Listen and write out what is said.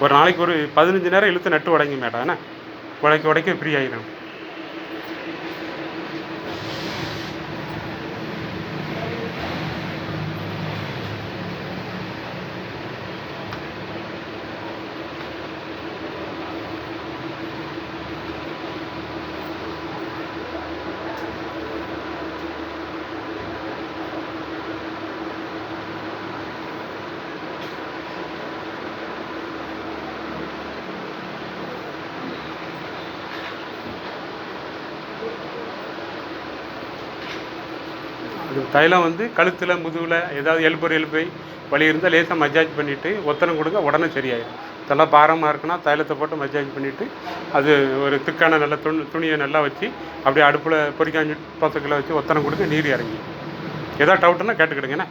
ஒரு நாளைக்கு ஒரு 15 நேரம் இழுத்து நட்டு உடைங்க மேடம். என்ன உடைக்க உடைக்க ஃப்ரீ ஆயிரும். அது தைலம் வந்து கழுத்தில், முதுகில் ஏதாவது எலும்பை வலி இருந்தால் லேசாக மஜாஜ் பண்ணிவிட்டு ஒத்தனம் கொடுங்க, உடனே சரியாயிடும். தலை பாரமாக இருக்குன்னா தைலத்தை போட்டு மஜாஜ் பண்ணிவிட்டு அது ஒரு திக்கான நல்ல துணியை நல்லா வச்சு அப்படியே அடுப்பில் பொரிக்காஞ்சி பசக்கில் வச்சு ஒத்தனம் கொடுங்க, நீர் இறங்கி. ஏதாவது டவுட்டுன்னா கேட்டுக்கிடுங்கண்ணே.